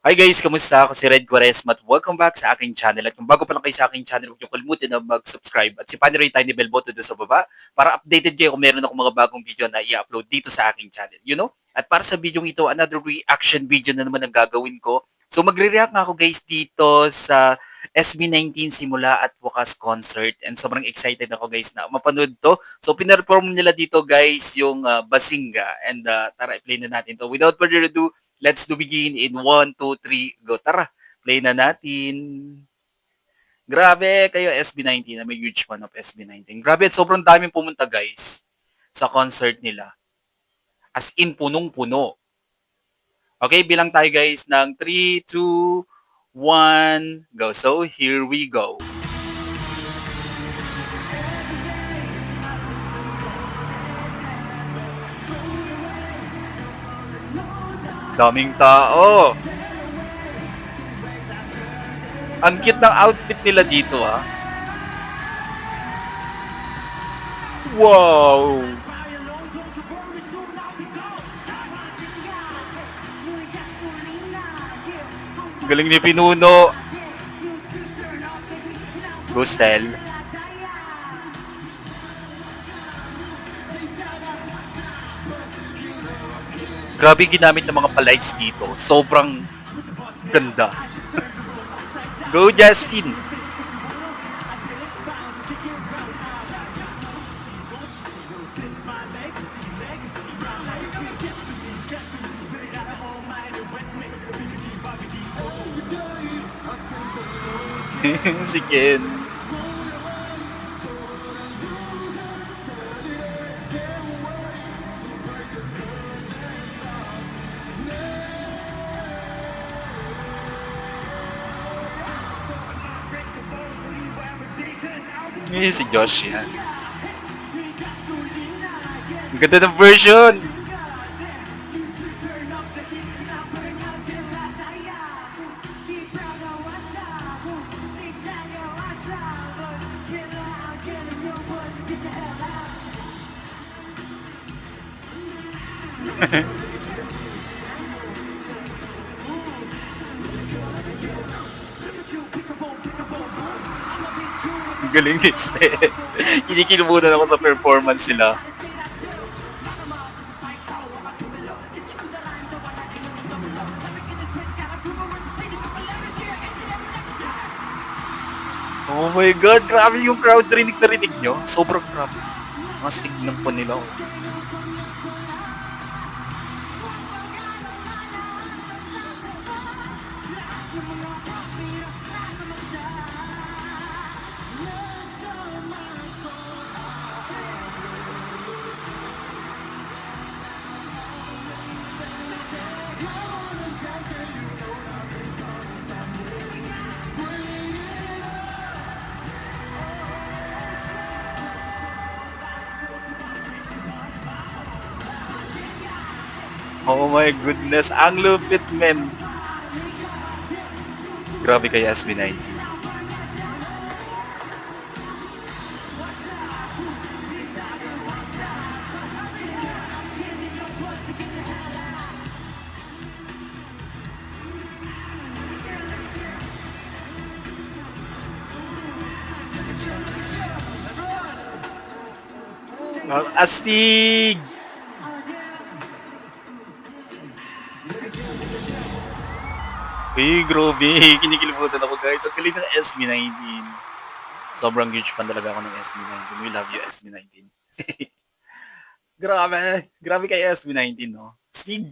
Hi guys, kamusta? Ako si Red Quaresma at welcome back sa aking channel. At kung bago pa lang kayo sa aking channel, huwag niyo kalimutan na mag-subscribe at sipanin rin yung tiny bell button doon sa baba para updated kayo kung meron akong mga bagong video na i-upload dito sa aking channel. At para sa video ito, another reaction video na naman ang gagawin ko. So magre-react nga ako guys dito sa SB19 Simula at Wakas concert and sobrang excited ako guys na mapanood to. So pinerform nila dito guys yung Basinga and tara i-play na natin to. Without further ado, let's do begin in 1, 2, 3, go. Tara, play na natin. Grabe kayo SB19. I'm a huge fan of SB19. Grabe at sobrang daming pumunta guys sa concert nila. As in punong-puno. Okay, bilang tayo guys ng 3, 2, 1, go. So here we go. Daming tao. Ang cute ng outfit nila dito ah. Wow! Galing ni Pinuno. Gustel. Grabe ginamit ng mga palights dito. Sobrang ganda. Go Justin! Si Ken. Si Josh yan. Ang ganda ng version! Galing ni Seth. Kinikilubunan ako sa performance nila. Oh my God, grabe yung crowd rinig na rinig nyo. Sobrang grabe. Mastig ng po nila. Oh my goodness, ang lupit men. Grabe kay SB19. Astig! Uy, grabe. Kinikilimutan ako guys. Ang galing ng SB19. Sobrang huge fan talaga ako ng SB19. We love you, SB19. Grabe. Grabe kay SB19, no? Stig.